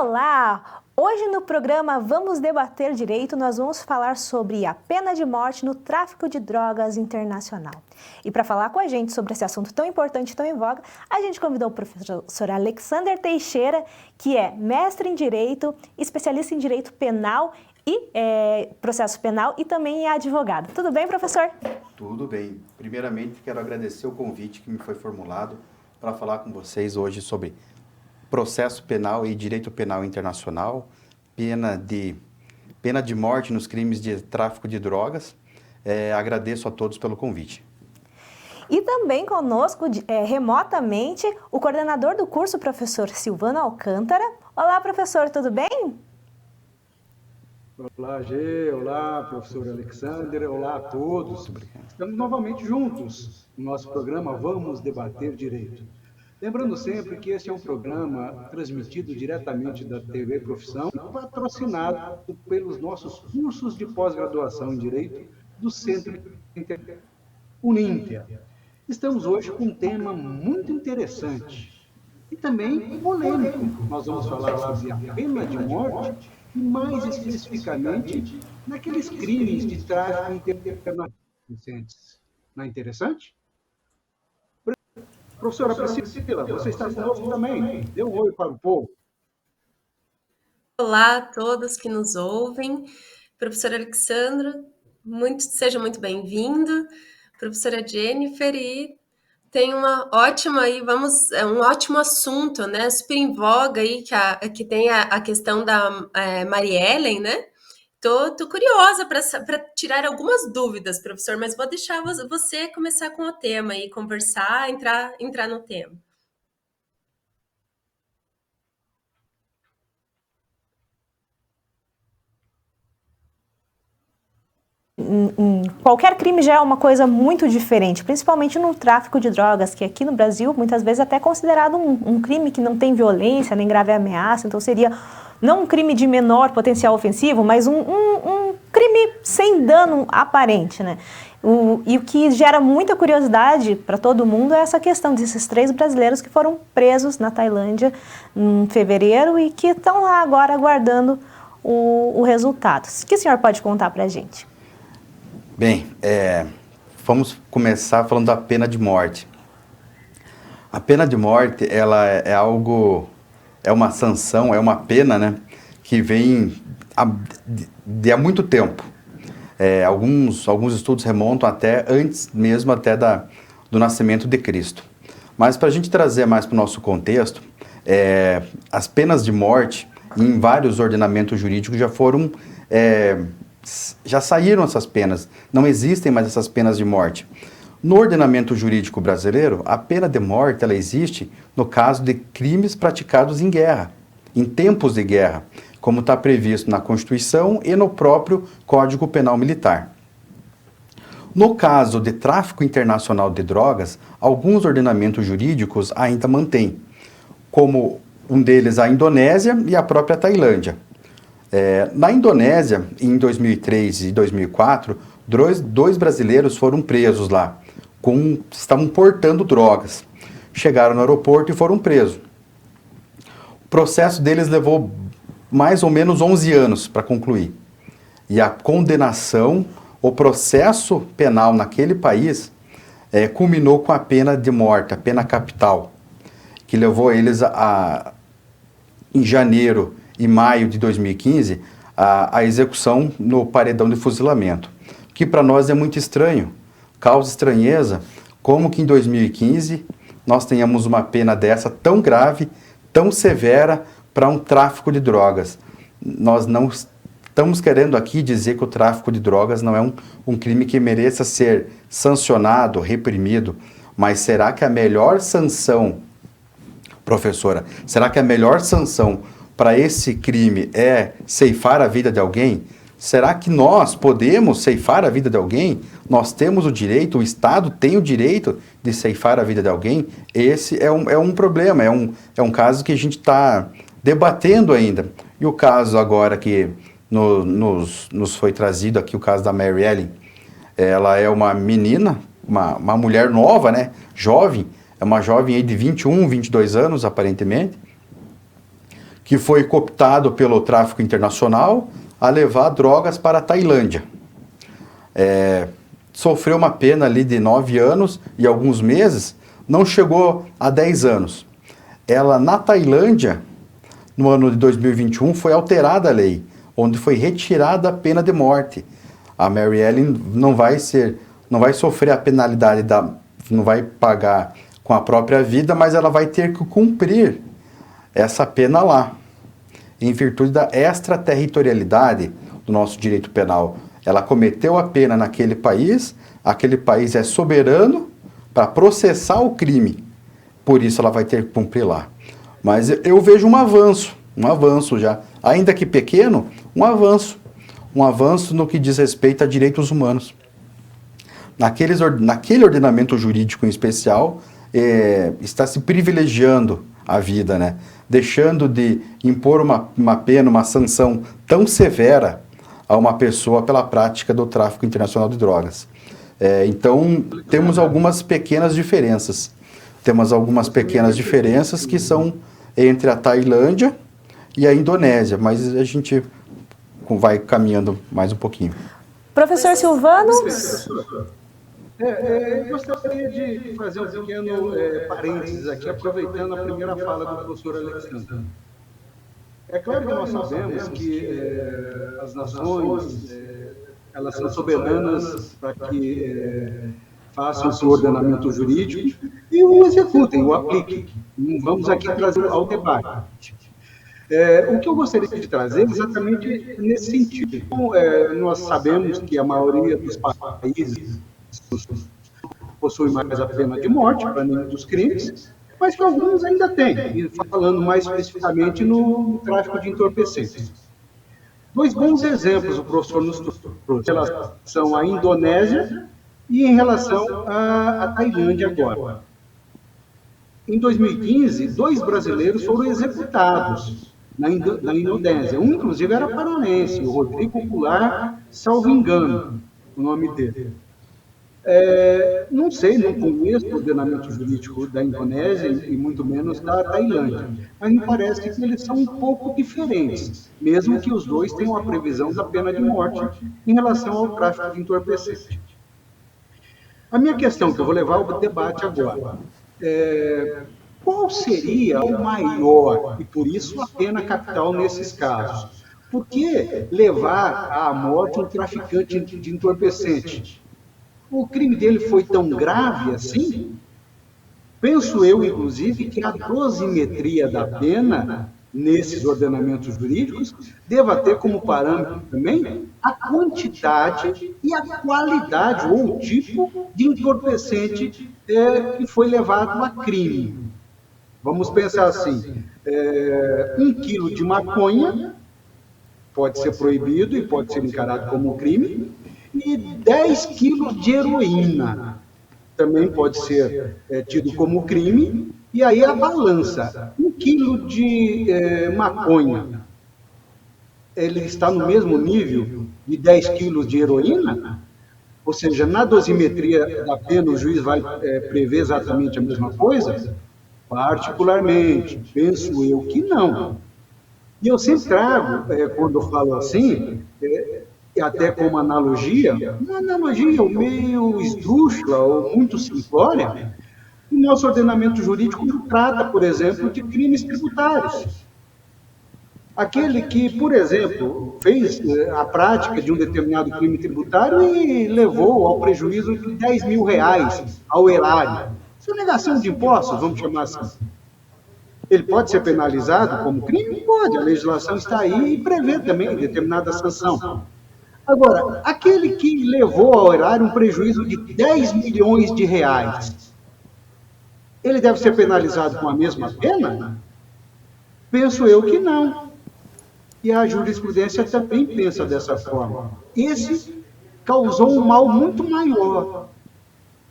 Olá! Hoje no programa Vamos Debater Direito, nós vamos falar sobre a pena de morte no tráfico de drogas internacional. E para falar com a gente sobre esse assunto tão importante e tão em voga, a gente convidou o professor Alexander Teixeira, que é mestre em Direito, especialista em Direito Penal e processo penal e também é advogado. Tudo bem, professor? Tudo bem. Primeiramente, quero agradecer o convite que me foi formulado para falar com vocês hoje sobre processo penal e direito penal internacional, pena de morte nos crimes de tráfico de drogas. Agradeço a todos pelo convite. E também conosco, remotamente, o coordenador do curso, professor Silvano Alcântara. Olá, professor, tudo bem? Olá, Gê. Olá, professor Alexander. Olá a todos. Estamos novamente juntos no nosso programa Vamos Debater Direito. Lembrando sempre que esse é um programa transmitido diretamente da TV Profissão, patrocinado pelos nossos cursos de pós-graduação em Direito do Centro Uninter. Estamos hoje com um tema muito interessante e também polêmico. Nós vamos falar sobre a pena de morte e, mais especificamente, naqueles crimes de tráfico internacional. Não é interessante? Professora Priscila, você está conosco também. Dê um oi para o povo. Olá a todos que nos ouvem. Professor Alexandre, seja muito bem-vindo. Professora Jennifer, e tem uma ótima aí, um ótimo assunto, né? Super em voga aí, que tem a questão da Mariellen, né? Tô curiosa para tirar algumas dúvidas, professor, mas vou deixar você começar com o tema e conversar, entrar no tema. Qualquer crime já é uma coisa muito diferente, principalmente no tráfico de drogas, que aqui no Brasil, muitas vezes, até é considerado um crime que não tem violência, nem grave ameaça, então seria não um crime de menor potencial ofensivo, mas um crime sem dano aparente, né? E o que gera muita curiosidade para todo mundo é essa questão desses 3 brasileiros que foram presos na Tailândia em fevereiro e que estão lá agora aguardando o resultado. O que o senhor pode contar para a gente? Bem, vamos começar falando da pena de morte. A pena de morte, ela é uma sanção, é uma pena, né, que vem há muito tempo. Alguns estudos remontam antes mesmo do nascimento de Cristo. Mas para a gente trazer mais para o nosso contexto, as penas de morte em vários ordenamentos jurídicos já saíram essas penas, não existem mais essas penas de morte. No ordenamento jurídico brasileiro, a pena de morte ela existe no caso de crimes praticados em guerra, em tempos de guerra, como está previsto na Constituição e no próprio Código Penal Militar. No caso de tráfico internacional de drogas, alguns ordenamentos jurídicos ainda mantêm, como um deles a Indonésia e a própria Tailândia. Na Indonésia, em 2003 e 2004, 2 brasileiros foram presos lá, estavam portando drogas. Chegaram no aeroporto e foram presos. O processo deles levou mais ou menos 11 anos para concluir. E a condenação, o processo penal naquele país, culminou com a pena de morte, a pena capital, que levou eles em janeiro e maio de 2015, a execução no paredão de fuzilamento, que para nós é muito estranho, causa estranheza, como que em 2015 nós tenhamos uma pena dessa tão grave, tão severa para um tráfico de drogas. Nós não estamos querendo aqui dizer que o tráfico de drogas não é um crime que mereça ser sancionado, reprimido, mas será que a melhor sanção, professora, será que a melhor sanção para esse crime é ceifar a vida de alguém? Será que nós podemos ceifar a vida de alguém? Nós temos o direito, o Estado tem o direito de ceifar a vida de alguém? Esse é um problema, é um caso que a gente está debatendo ainda. E o caso agora que nos foi trazido aqui, o caso da Mariellen, ela é uma menina, uma mulher nova, né? Jovem, é uma jovem aí de 21, 22 anos, aparentemente, que foi cooptado pelo tráfico internacional a levar drogas para a Tailândia. Sofreu uma pena ali de 9 anos e alguns meses, não chegou a 10 anos. Ela, na Tailândia, no ano de 2021, foi alterada a lei, onde foi retirada a pena de morte. A Mary Ellen não vai sofrer a penalidade, não vai pagar com a própria vida, mas ela vai ter que cumprir essa pena lá, em virtude da extraterritorialidade do nosso direito penal. Ela cometeu a pena naquele país, aquele país é soberano para processar o crime, por isso ela vai ter que cumprir lá. Mas eu vejo um avanço já, ainda que pequeno, um avanço no que diz respeito a direitos humanos. Naquele ordenamento jurídico em especial, está se privilegiando a vida, né? Deixando de impor uma pena, uma sanção tão severa a uma pessoa pela prática do tráfico internacional de drogas. Então, temos algumas pequenas diferenças. Que são entre a Tailândia e a Indonésia, mas a gente vai caminhando mais um pouquinho. Professor Silvano? Eu gostaria de fazer um pequeno parênteses aqui, aproveitando a primeira fala do professor Alexandre. É claro que nós sabemos que as nações elas são soberanas para que façam o seu ordenamento jurídico e o executem, o apliquem. Não vamos aqui trazer ao debate. O que eu gostaria de trazer é exatamente nesse sentido. Nós sabemos que a maioria dos países possui mais a pena de morte para nenhum dos crimes, mas que alguns ainda têm, e falando mais especificamente no tráfico de entorpecentes. 2 bons exemplos o professor nos trouxe, em relação à Indonésia e em relação à Tailândia agora. Em 2015, 2 brasileiros foram executados na Indonésia. Um, inclusive, era paranaense, o Rodrigo Goulart, salvo engano, o nome dele. Não sei, não conheço o ordenamento jurídico da Indonésia e muito menos da Tailândia, mas me parece que eles são um pouco diferentes, mesmo que os 2 tenham a previsão da pena de morte em relação ao tráfico de entorpecente. A minha questão, que eu vou levar ao debate agora, qual seria o maior, e por isso a pena capital nesses casos? Por que levar à morte um traficante de entorpecente? O crime dele foi tão grave assim? Penso eu, inclusive, que a dosimetria da pena, nesses ordenamentos jurídicos, deva ter como parâmetro também a quantidade e a qualidade, ou o tipo de entorpecente que foi levado a crime. Vamos pensar assim, 1 quilo de maconha pode ser proibido e pode ser encarado como um crime, e 10 quilos de heroína também pode ser tido como crime, e aí a balança. 1 quilo de maconha, ele está no mesmo nível de 10 quilos de heroína? Ou seja, na dosimetria da pena o juiz vai prever exatamente a mesma coisa? Particularmente, penso eu que não. E eu sempre trago, quando eu falo assim, até como analogia, uma analogia meio esdrúxula ou muito simplória, o nosso ordenamento jurídico não trata, por exemplo, de crimes tributários. Aquele que, por exemplo, fez a prática de um determinado crime tributário e levou ao prejuízo de R$10.000 ao erário. Sonegação de impostos, vamos chamar assim. Ele pode ser penalizado como crime? Pode, a legislação está aí e prevê também determinada sanção. Agora, aquele que levou ao erário um prejuízo de R$10 milhões, ele deve ser penalizado com a mesma pena? Penso eu que não. E a jurisprudência também pensa dessa forma. Esse causou um mal muito maior.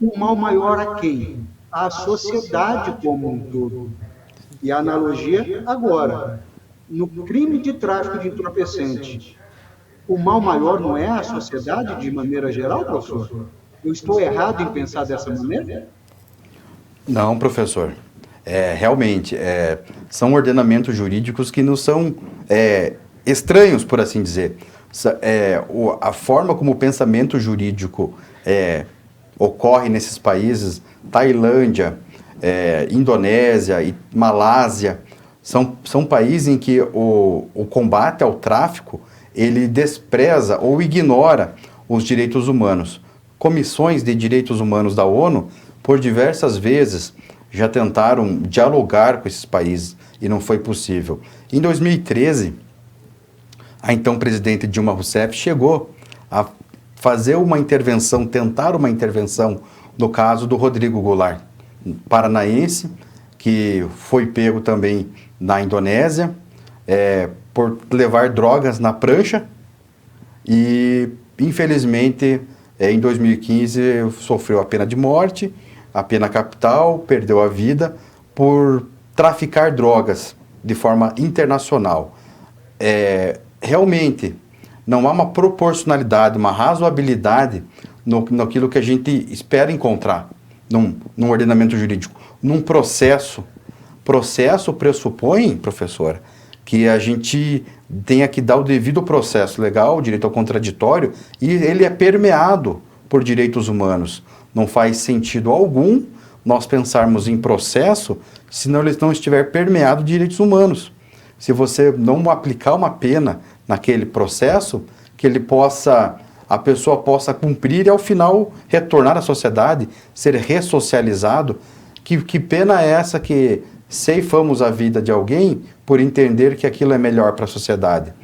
Um mal maior a quem? À sociedade como um todo. E a analogia agora, no crime de tráfico de entorpecente, o mal maior não é a sociedade de maneira geral, professor? Eu estou errado em pensar dessa maneira? Não, professor. Realmente, são ordenamentos jurídicos que não são estranhos, por assim dizer. A forma como o pensamento jurídico ocorre nesses países, Tailândia, Indonésia e Malásia, são países em que o combate ao tráfico, ele despreza ou ignora os direitos humanos. Comissões de direitos humanos da ONU, por diversas vezes, já tentaram dialogar com esses países e não foi possível. Em 2013, a então presidente Dilma Rousseff chegou a fazer uma intervenção, tentar uma intervenção no caso do Rodrigo Goulart, paranaense, que foi pego também na Indonésia por levar drogas na prancha e, infelizmente, em 2015 sofreu a pena de morte, a pena capital, perdeu a vida por traficar drogas de forma internacional. Realmente, não há uma proporcionalidade, uma razoabilidade naquilo que a gente espera encontrar num ordenamento jurídico. Num processo pressupõe, professora, que a gente tenha que dar o devido processo legal, o direito ao contraditório, e ele é permeado por direitos humanos. Não faz sentido algum nós pensarmos em processo se não ele não estiver permeado de direitos humanos. Se você não aplicar uma pena naquele processo, que a pessoa possa cumprir e ao final retornar à sociedade, ser ressocializado. Que pena é essa que ceifamos a vida de alguém por entender que aquilo é melhor para a sociedade?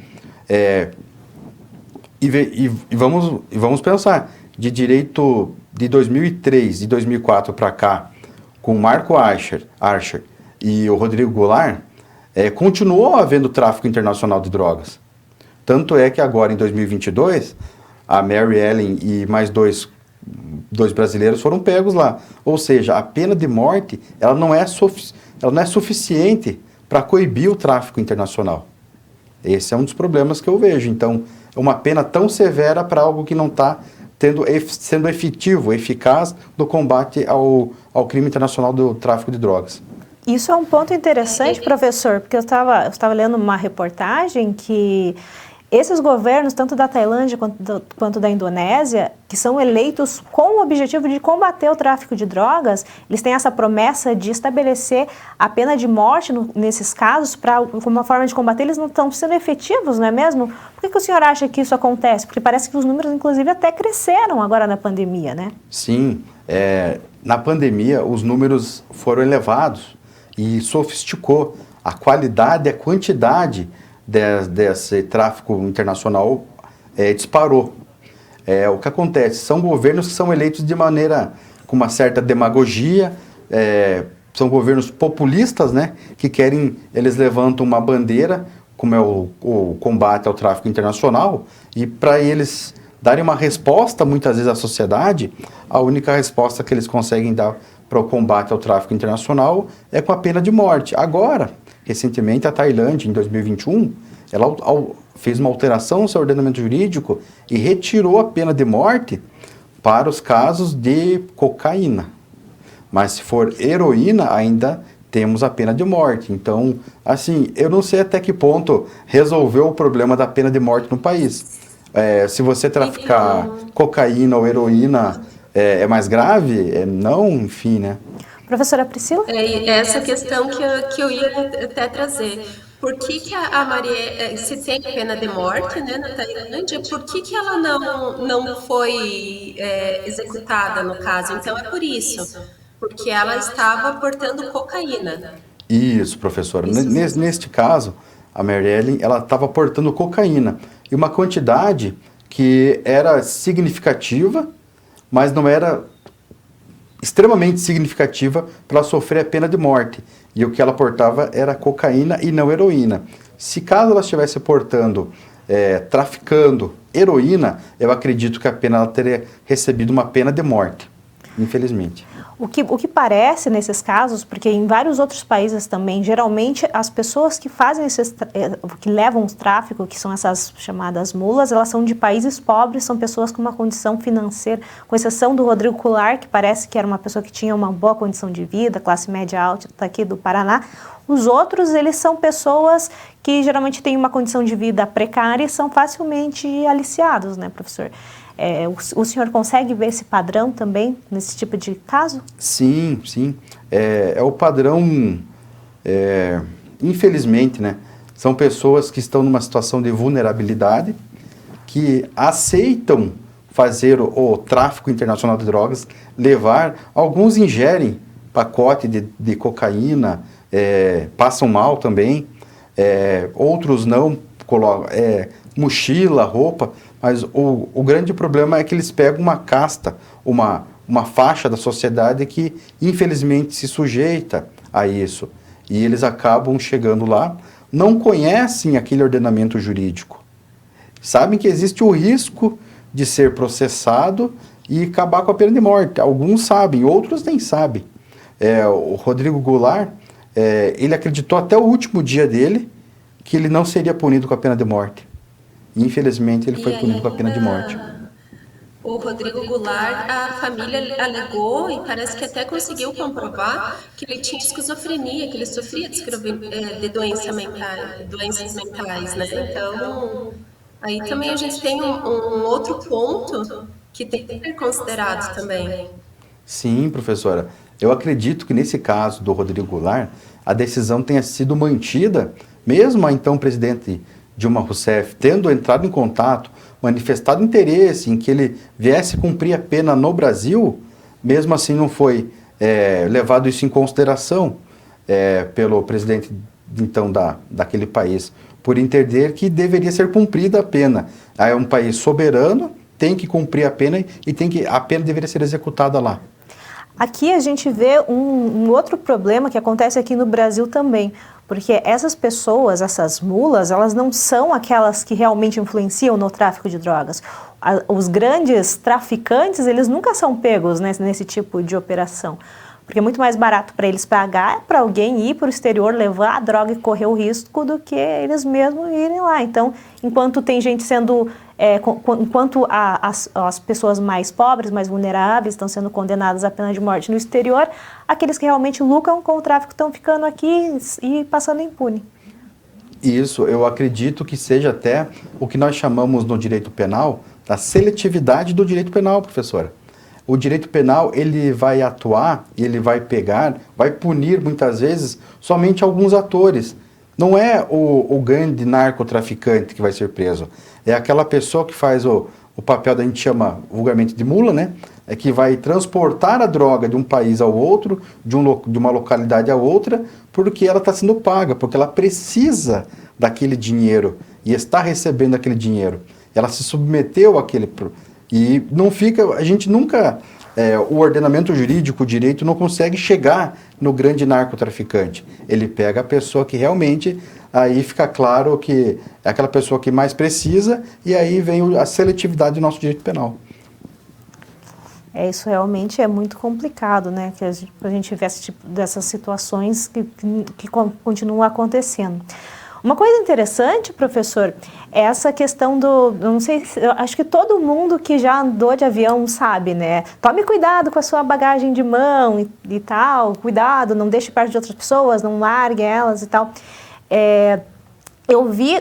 Vamos pensar, de direito de 2003 e 2004 para cá, com Marco Archer e o Rodrigo Goulart, continuou havendo tráfico internacional de drogas. Tanto é que agora, em 2022, a Mary Ellen e mais dois brasileiros foram pegos lá. Ou seja, a pena de morte ela não é suficiente para coibir o tráfico internacional. Esse é um dos problemas que eu vejo. Então, uma pena tão severa para algo que não está sendo efetivo, eficaz no combate ao crime internacional do tráfico de drogas. Isso é um ponto interessante, professor, porque eu estava lendo uma reportagem que esses governos, tanto da Tailândia quanto da Indonésia, que são eleitos com o objetivo de combater o tráfico de drogas, eles têm essa promessa de estabelecer a pena de morte nesses casos, como uma forma de combater, eles não estão sendo efetivos, não é mesmo? Por que o senhor acha que isso acontece? Porque parece que os números, inclusive, até cresceram agora na pandemia, né? Sim, na pandemia os números foram elevados e sofisticou. A qualidade, a quantidade desse tráfico internacional disparou. O que acontece? São governos que são eleitos de maneira com uma certa demagogia, são governos populistas, né, que eles levantam uma bandeira, como é o combate ao tráfico internacional, e para eles darem uma resposta, muitas vezes, à sociedade, a única resposta que eles conseguem dar para o combate ao tráfico internacional é com a pena de morte. Agora, recentemente, a Tailândia, em 2021, ela fez uma alteração no seu ordenamento jurídico e retirou a pena de morte para os casos de cocaína. Mas se for heroína, ainda temos a pena de morte. Então, assim, eu não sei até que ponto resolveu o problema da pena de morte no país. Se você traficar cocaína ou heroína é mais grave? Não, enfim, né? Professora Priscila? Essa questão que eu ia até trazer. Por que a Maria, se tem pena de morte, né, na Tailândia, por que ela não foi executada no caso? Então é por isso, porque ela estava portando cocaína. Isso, professora. Neste caso, a Mary Ellen, ela estava portando cocaína. E uma quantidade que era significativa, mas não era extremamente significativa para ela sofrer a pena de morte. E o que ela portava era cocaína e não heroína. Se caso ela estivesse portando, traficando heroína, eu acredito que a pena ela teria recebido uma pena de morte. Infelizmente. O que parece nesses casos, porque em vários outros países também, geralmente as pessoas que fazem que levam o tráfico, que são essas chamadas mulas, elas são de países pobres, são pessoas com uma condição financeira, com exceção do Rodrigo Goulart, que parece que era uma pessoa que tinha uma boa condição de vida, classe média alta, está aqui do Paraná. Os outros, eles são pessoas que geralmente têm uma condição de vida precária e são facilmente aliciados, né, professor? O senhor consegue ver esse padrão também nesse tipo de caso? Sim, sim. É o padrão, infelizmente, né? São pessoas que estão numa situação de vulnerabilidade, que aceitam fazer o tráfico internacional de drogas, alguns ingerem pacote de cocaína, passam mal também, outros não, mochila, roupa, mas o grande problema é que eles pegam uma casta, uma faixa da sociedade que infelizmente se sujeita a isso. E eles acabam chegando lá, não conhecem aquele ordenamento jurídico. Sabem que existe o risco de ser processado e acabar com a pena de morte. Alguns sabem, outros nem sabem. O Rodrigo Goulart, ele acreditou até o último dia dele que ele não seria punido com a pena de morte. Infelizmente, ele foi punido com a pena de morte. O Rodrigo Goulart, a família alegou e parece que até conseguiu comprovar que ele tinha esquizofrenia, que ele sofria de doenças mentais, né? Então, aí também a gente tem um outro ponto que tem que ser considerado também. Sim, professora. Eu acredito que nesse caso do Rodrigo Goulart, a decisão tenha sido mantida, mesmo a então presidente Dilma Rousseff tendo entrado em contato, manifestado interesse em que ele viesse cumprir a pena no Brasil, mesmo assim não foi levado isso em consideração pelo presidente então daquele país, por entender que deveria ser cumprida a pena. Aí é um país soberano, tem que cumprir a pena e a pena deveria ser executada lá. Aqui a gente vê um outro problema que acontece aqui no Brasil também, porque essas pessoas, essas mulas, elas não são aquelas que realmente influenciam no tráfico de drogas. Os grandes traficantes, eles nunca são pegos nesse tipo de operação, porque é muito mais barato para eles pagar para alguém ir para o exterior, levar a droga e correr o risco do que eles mesmos irem lá. Então, enquanto tem gente sendo... enquanto as pessoas mais pobres, mais vulneráveis, estão sendo condenadas à pena de morte no exterior, aqueles que realmente lucram com o tráfico estão ficando aqui e passando impune. Isso, eu acredito que seja até o que nós chamamos no direito penal da seletividade do direito penal, professora. O direito penal, ele vai atuar, ele vai punir muitas vezes somente alguns atores. Não é o grande narcotraficante que vai ser preso. É aquela pessoa que faz o papel, a gente chama vulgarmente de mula, né? É que vai transportar a droga de um país ao outro, de uma localidade a outra, porque ela está sendo paga, porque ela precisa daquele dinheiro e está recebendo aquele dinheiro. Ela se submeteu àquele... E não fica... A gente nunca... o ordenamento jurídico, o direito, não consegue chegar no grande narcotraficante. Ele pega a pessoa que realmente... Aí fica claro que é aquela pessoa que mais precisa e aí vem a seletividade do nosso direito penal. Isso realmente é muito complicado, né? Que a gente vê esse tipo dessas situações que continuam acontecendo. Uma coisa interessante, professor, é essa questão não sei, acho que todo mundo que já andou de avião sabe, né? Tome cuidado com a sua bagagem de mão e tal, cuidado, não deixe perto de outras pessoas, não largue elas e tal. Eu vi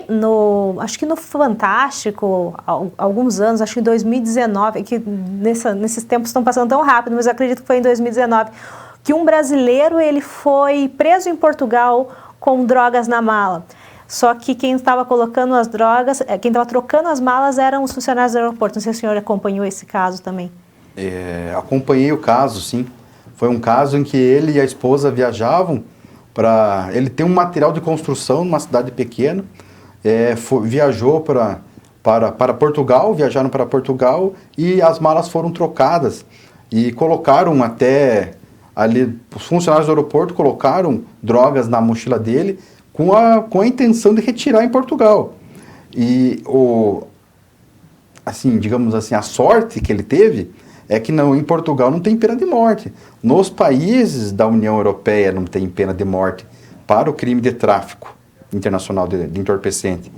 acho que no Fantástico, há alguns anos, acho que em 2019, que nesses tempos estão passando tão rápido, mas eu acredito que foi em 2019, que um brasileiro ele foi preso em Portugal com drogas na mala. Só que quem estava colocando as drogas, quem estava trocando as malas eram os funcionários do aeroporto. Não sei se o senhor acompanhou esse caso também. Acompanhei o caso, sim. Foi um caso em que ele e a esposa viajavam para... Ele tem um material de construção numa cidade pequena, viajou para Portugal, viajaram para Portugal e as malas foram trocadas e colocaram até ali, os funcionários do aeroporto colocaram drogas na mochila dele com a intenção de retirar em Portugal. E, assim, digamos assim, a sorte que ele teve é que não, em Portugal não tem pena de morte. Nos países da União Europeia não tem pena de morte para o crime de tráfico internacional de entorpecente.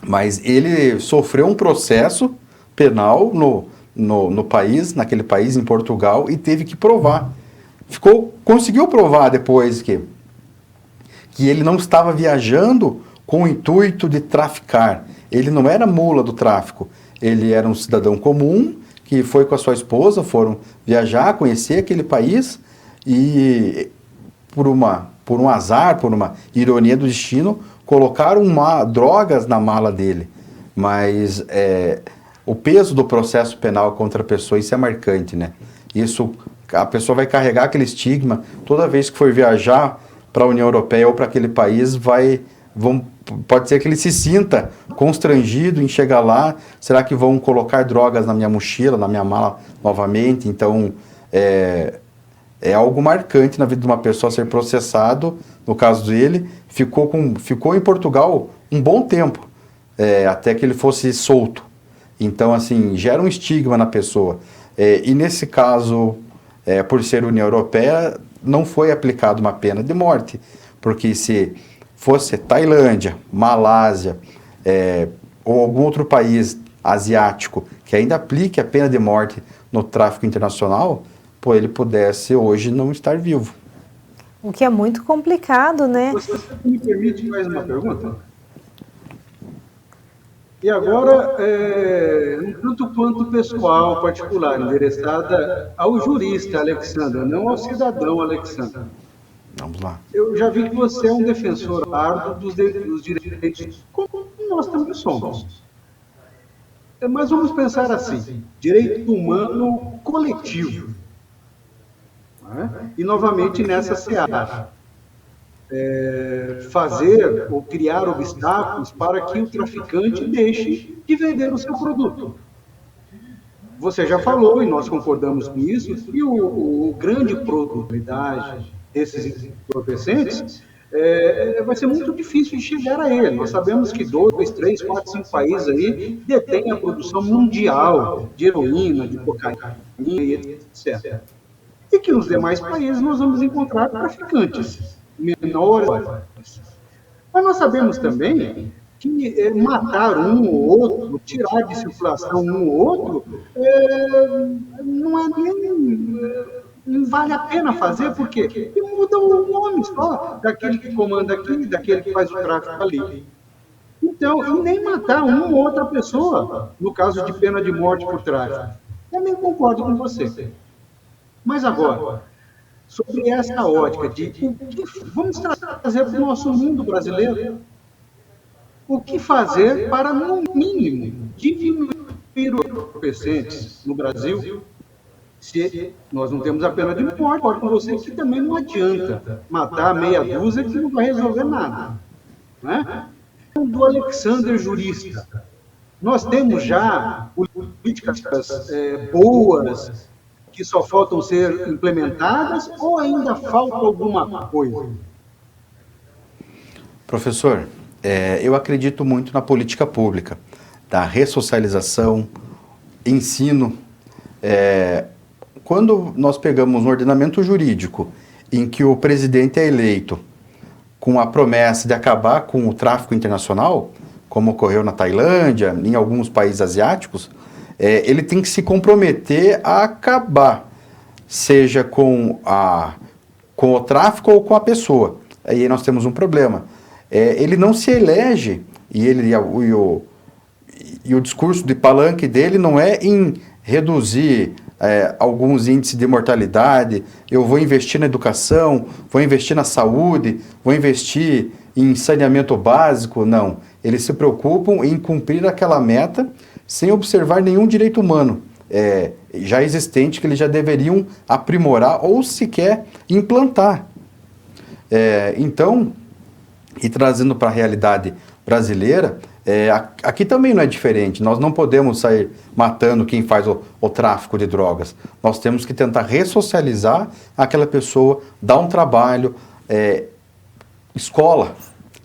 Mas ele sofreu um processo penal no país, naquele país, em Portugal, e teve que provar. Conseguiu provar depois que ele não estava viajando com o intuito de traficar. Ele não era mula do tráfico. Ele era um cidadão comum que foi com a sua esposa, foram viajar, conhecer aquele país e, por um azar, por uma ironia do destino, colocaram drogas na mala dele. Mas o peso do processo penal contra a pessoa, isso é marcante, né? Isso, a pessoa vai carregar aquele estigma toda vez que for viajar para a União Europeia ou para aquele país, pode ser que ele se sinta constrangido em chegar lá. Será que vão colocar drogas na minha mochila, na minha mala novamente? Então, é algo marcante na vida de uma pessoa ser processado. No caso dele, ficou em Portugal um bom tempo, até que ele fosse solto. Então, assim, gera um estigma na pessoa. E nesse caso, por ser União Europeia, não foi aplicada uma pena de morte, porque se fosse Tailândia, Malásia, ou algum outro país asiático que ainda aplique a pena de morte no tráfico internacional, ele pudesse hoje não estar vivo. O que é muito complicado, né? Você me permite mais uma pergunta? E agora, um tanto quanto pessoal, particular, endereçada ao jurista Alexandre, não ao cidadão Alexandre. Vamos lá. Eu já vi que você é um defensor árduo dos direitos, como nós também somos. Mas vamos pensar assim, direito humano coletivo. E, novamente, nessa seara. Fazer ou criar obstáculos para que o traficante deixe de vender o seu produto. Você já falou, e nós concordamos com isso, que o grande probabilidade desses entorpecentes vai ser muito difícil de chegar a ele. Nós sabemos que 2, 3, 4, 5 países aí detêm a produção mundial de heroína, de cocaína, etc. E que nos demais países nós vamos encontrar traficantes menores. Mas nós sabemos também que matar um ou outro, tirar de circulação um ou outro, não vale a pena fazer, porque muda o nome só daquele que comanda aqui, daquele que faz o tráfico ali. Então, e nem matar uma ou outra pessoa, no caso de pena de morte por tráfico. Também concordo com você. Mas agora, sobre essa ótica vamos trazer para o nosso mundo brasileiro, o que fazer para, no mínimo, diminuir os entorpecentes no Brasil, se nós não temos a pena de morte? Concordo com você que também não adianta matar meia dúzia que não vai resolver nada. Né? Do Alexandre jurista, nós temos já políticas boas, que só faltam ser implementadas, ou ainda falta alguma coisa? Professor, eu acredito muito na política pública, da ressocialização, ensino. Quando nós pegamos um ordenamento jurídico em que o presidente é eleito com a promessa de acabar com o tráfico internacional, como ocorreu na Tailândia, em alguns países asiáticos, ele tem que se comprometer a acabar, seja com o tráfico ou com a pessoa. Aí nós temos um problema. Ele não se elege, e o discurso de palanque dele não é em reduzir alguns índices de mortalidade, eu vou investir na educação, vou investir na saúde, vou investir em saneamento básico. Não. Eles se preocupam em cumprir aquela meta sem observar nenhum direito humano já existente que eles já deveriam aprimorar ou sequer implantar. Então, e trazendo para a realidade brasileira, aqui também não é diferente. Nós não podemos sair matando quem faz o tráfico de drogas. Nós temos que tentar ressocializar aquela pessoa, dar um trabalho, escola,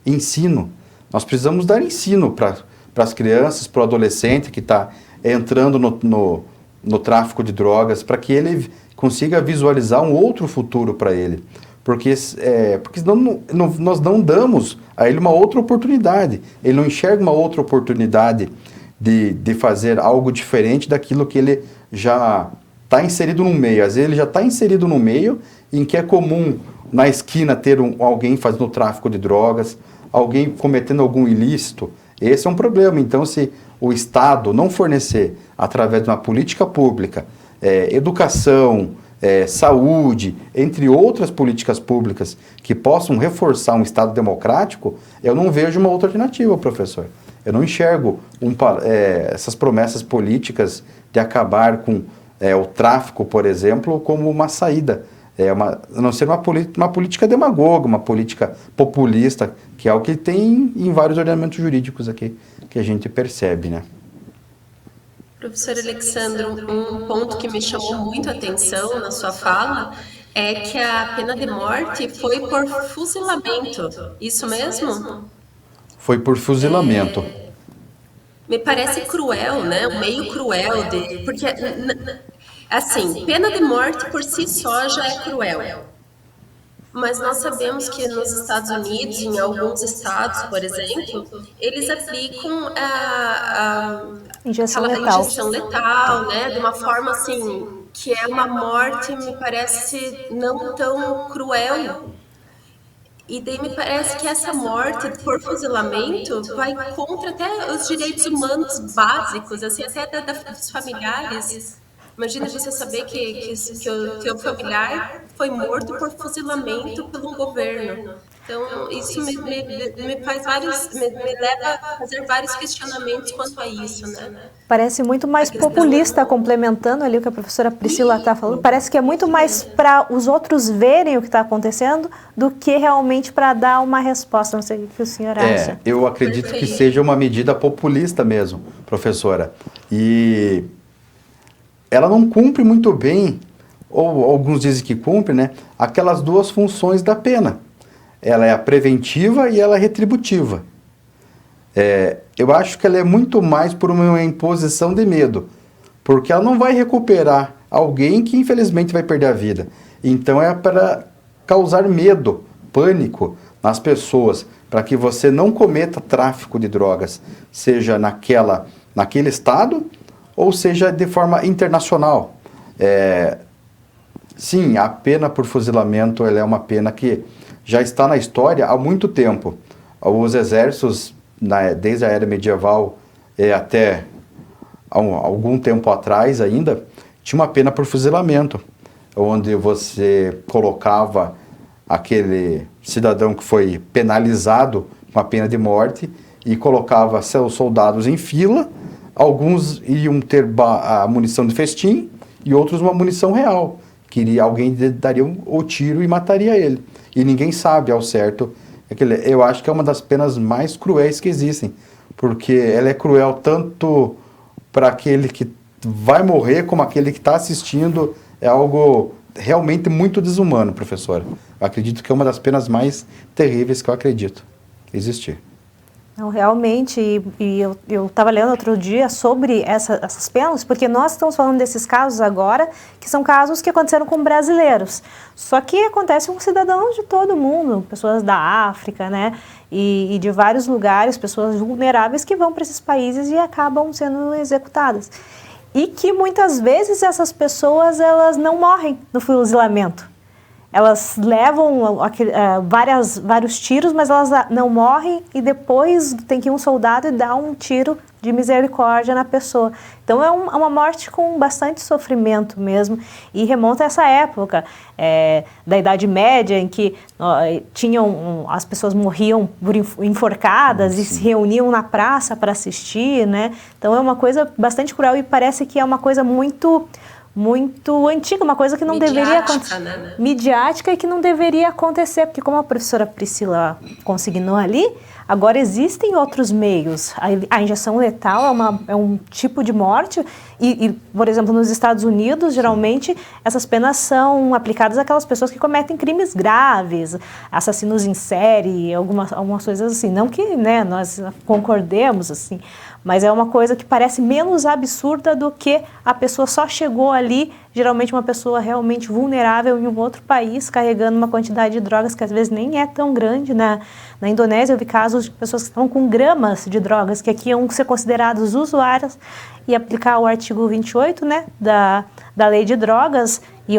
ensino. Nós precisamos dar ensino para as crianças, para o adolescente que está entrando no tráfico de drogas, para que ele consiga visualizar um outro futuro para ele. Porque senão nós não damos a ele uma outra oportunidade. Ele não enxerga uma outra oportunidade de fazer algo diferente daquilo que ele já está inserido no meio. Às vezes ele já está inserido no meio em que é comum na esquina ter alguém fazendo tráfico de drogas, alguém cometendo algum ilícito. Esse é um problema. Então, se o Estado não fornecer, através de uma política pública, educação, saúde, entre outras políticas públicas que possam reforçar um Estado democrático, eu não vejo uma outra alternativa, professor. Eu não enxergo essas promessas políticas de acabar com o tráfico, por exemplo, como uma saída. A não ser uma política demagoga, uma política populista, que é o que tem em vários ordenamentos jurídicos aqui, que a gente percebe, né? Professor Alexandre, um ponto que me chamou muito a atenção na sua fala é que a pena de morte foi por fuzilamento. Isso mesmo? Foi por fuzilamento. Me parece cruel, né? Meio cruel, porque, assim, pena de morte por si só já é cruel. Mas nós sabemos que nos Estados Unidos, em alguns estados, por exemplo, eles aplicam a Injeção letal, né? De uma forma assim, que é uma morte, me parece, não tão cruel. E daí me parece que essa morte por fuzilamento vai contra até os direitos humanos básicos, assim, até dos familiares. Imagina você saber que o teu familiar foi morto por fuzilamento pelo governo. Então, isso me leva a fazer vários questionamentos quanto a isso, né? Parece muito mais populista, complementando ali o que a professora Priscila está falando. Parece que é muito mais para os outros verem o que está acontecendo do que realmente para dar uma resposta. Não sei o que o senhor acha. Eu acredito que seja uma medida populista mesmo, professora. E ela não cumpre muito bem, ou alguns dizem que cumpre, né, aquelas duas funções da pena. Ela é a preventiva e ela é retributiva. Eu acho que ela é muito mais por uma imposição de medo, porque ela não vai recuperar alguém que infelizmente vai perder a vida. Então é para causar medo, pânico nas pessoas, para que você não cometa tráfico de drogas, seja naquele estado ou seja de forma internacional. Sim, a pena por fuzilamento ela é uma pena que já está na história há muito tempo. Os exércitos, desde a era medieval até algum tempo atrás ainda, tinha uma pena por fuzilamento, onde você colocava aquele cidadão que foi penalizado com a pena de morte e colocava seus soldados em fila. Alguns iam ter a munição de festim e outros uma munição real. Alguém daria o tiro e mataria ele. E ninguém sabe ao certo. Eu acho que é uma das penas mais cruéis que existem, porque ela é cruel tanto para aquele que vai morrer como aquele que está assistindo. É algo realmente muito desumano, professora. Eu acredito que é uma das penas mais terríveis que eu acredito existir. Não, realmente, e eu estava lendo outro dia sobre essas penas, porque nós estamos falando desses casos agora, que são casos que aconteceram com brasileiros. Só que acontece com cidadãos de todo mundo, pessoas da África, né? E de vários lugares, pessoas vulneráveis que vão para esses países e acabam sendo executadas. E que muitas vezes essas pessoas, elas não morrem no fuzilamento. Elas levam vários tiros, mas elas não morrem e depois tem que ir um soldado e dar um tiro de misericórdia na pessoa. Então é uma morte com bastante sofrimento mesmo e remonta a essa época da Idade Média em que as pessoas morriam por enforcadas e se reuniam na praça para assistir, né? Então é uma coisa bastante cruel e parece que é uma coisa muito antiga, uma coisa que não deveria acontecer, midiática e que não deveria acontecer, porque como a professora Priscila consignou ali, Agora, existem outros meios. A injeção letal é um tipo de morte e, por exemplo, nos Estados Unidos, geralmente, essas penas são aplicadas àquelas pessoas que cometem crimes graves, assassinos em série, algumas coisas assim. Não que, né, nós concordemos, assim, mas é uma coisa que parece menos absurda do que a pessoa só chegou ali, geralmente uma pessoa realmente vulnerável em um outro país, carregando uma quantidade de drogas que às vezes nem é tão grande. Na Indonésia eu vi casos de pessoas que estão com gramas de drogas, que aqui iam ser considerados usuárias, e aplicar o artigo 28, né, da lei de drogas, e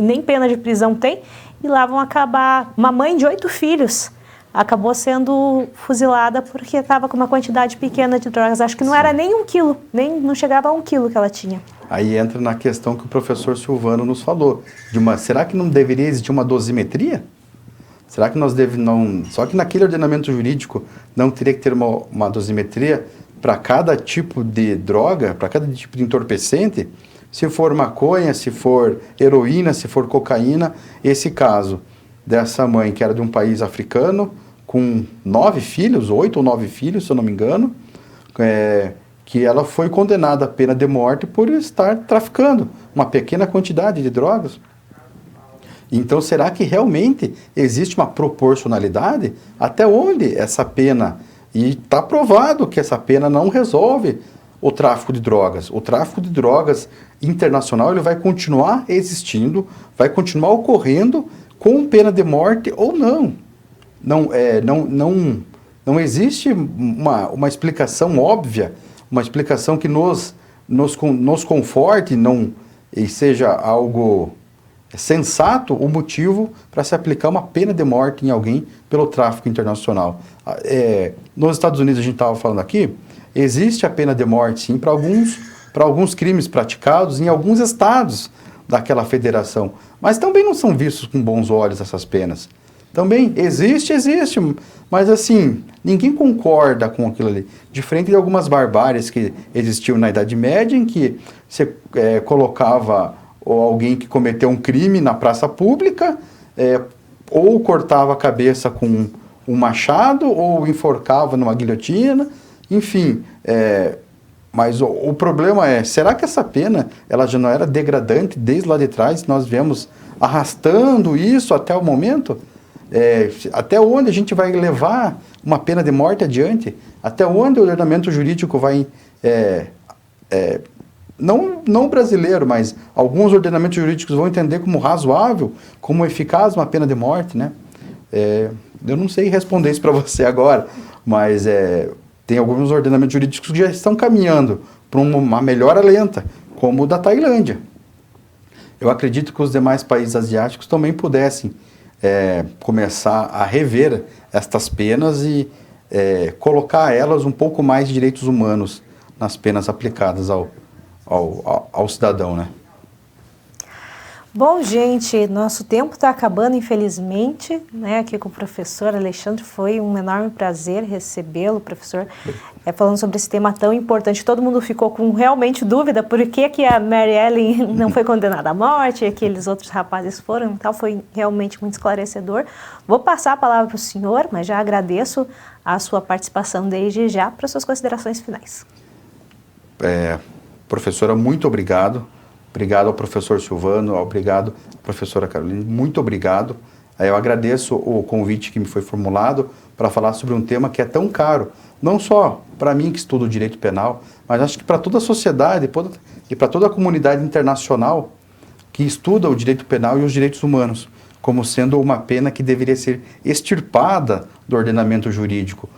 nem pena de prisão tem, e lá vão acabar. Uma mãe de 8 filhos acabou sendo fuzilada porque estava com uma quantidade pequena de drogas. Acho que não era nem 1 quilo, não chegava a 1 quilo que ela tinha. Aí entra na questão que o professor Silvano nos falou, será que não deveria existir uma dosimetria? Será que só que naquele ordenamento jurídico não teria que ter uma dosimetria para cada tipo de droga, para cada tipo de entorpecente? Se for maconha, se for heroína, se for cocaína, esse caso dessa mãe que era de um país africano, com 9 filhos, 8 ou 9 filhos, se eu não me engano, que ela foi condenada à pena de morte por estar traficando uma pequena quantidade de drogas. Então, será que realmente existe uma proporcionalidade? Até onde essa pena... E está provado que essa pena não resolve o tráfico de drogas. O tráfico de drogas internacional ele vai continuar existindo, vai continuar ocorrendo com pena de morte ou não. Não existe uma explicação óbvia, uma explicação que nos conforte e seja algo sensato o motivo para se aplicar uma pena de morte em alguém pelo tráfico internacional. Nos Estados Unidos, a gente estava falando aqui, existe a pena de morte, sim, para alguns crimes praticados em alguns estados daquela federação, mas também não são vistos com bons olhos essas penas. Também existe, mas assim, ninguém concorda com aquilo ali. Diferente de algumas barbáries que existiam na Idade Média, em que você colocava alguém que cometeu um crime na praça pública, ou cortava a cabeça com um machado, ou enforcava numa guilhotina, enfim. Mas o problema será que essa pena ela já não era degradante desde lá de trás? Nós viemos arrastando isso até o momento? Até onde a gente vai levar uma pena de morte adiante? Até onde o ordenamento jurídico vai... Não brasileiro, mas alguns ordenamentos jurídicos vão entender como razoável, como eficaz uma pena de morte, né? Eu não sei responder isso para você agora, mas tem alguns ordenamentos jurídicos que já estão caminhando para uma melhora lenta, como o da Tailândia. Eu acredito que os demais países asiáticos também pudessem começar a rever estas penas e colocar a elas um pouco mais de direitos humanos nas penas aplicadas ao cidadão, né? Bom, gente, nosso tempo está acabando, infelizmente, né? Aqui com o professor Alexandre, foi um enorme prazer recebê-lo, professor, falando sobre esse tema tão importante. Todo mundo ficou com realmente dúvida por que a Mary Ellen não foi condenada à morte, e aqueles outros rapazes foram, então foi realmente muito esclarecedor. Vou passar a palavra para o senhor, mas já agradeço a sua participação desde já para suas considerações finais. Professora, muito obrigado. Obrigado ao professor Silvano, obrigado à professora Carolina, muito obrigado. Eu agradeço o convite que me foi formulado para falar sobre um tema que é tão caro, não só para mim que estudo o direito penal, mas acho que para toda a sociedade e para toda a comunidade internacional que estuda o direito penal e os direitos humanos, como sendo uma pena que deveria ser extirpada do ordenamento jurídico.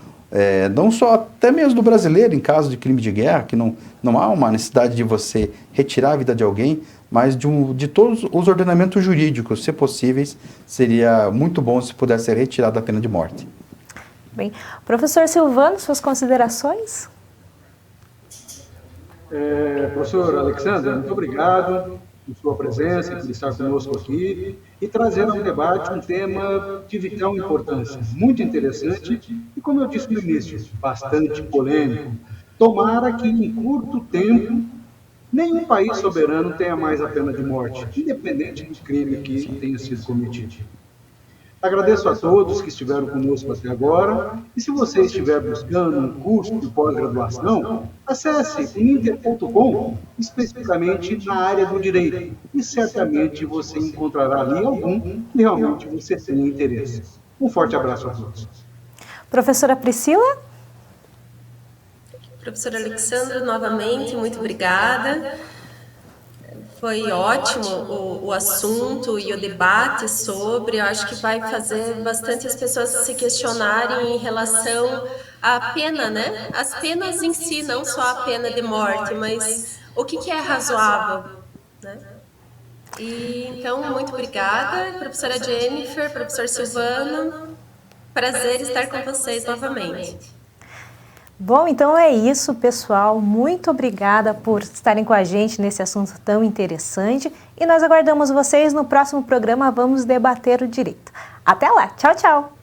Não só, até mesmo do brasileiro, em caso de crime de guerra, que não há uma necessidade de você retirar a vida de alguém, mas de todos os ordenamentos jurídicos, se possíveis, seria muito bom se pudesse ser retirada a pena de morte. Bem, professor Silvano, suas considerações? Professor Alexandre, muito obrigado por sua presença, por estar conosco aqui e trazer ao debate um tema de vital importância, muito interessante e, como eu disse no início, bastante polêmico. Tomara que, em curto tempo, nenhum país soberano tenha mais a pena de morte, independente do crime que tenha sido cometido. Agradeço a todos que estiveram conosco até agora, e se você estiver buscando um curso de pós-graduação, acesse uninter.com, especificamente na área do direito, e certamente você encontrará ali algum que realmente você tenha interesse. Um forte abraço a todos. Professora Priscila? Professor Alexandre, novamente, muito obrigada. Foi ótimo o assunto e o debate sobre, eu acho que vai fazer bastante as pessoas se questionarem em relação à pena, né? As penas em si, não só a pena de morte, mas o que é razoável, né? E, então, muito obrigada, professora Jennifer, professor Silvano, prazer estar com vocês novamente. Bom, então é isso, pessoal. Muito obrigada por estarem com a gente nesse assunto tão interessante. E nós aguardamos vocês no próximo programa Vamos Debater o Direito. Até lá. Tchau, tchau.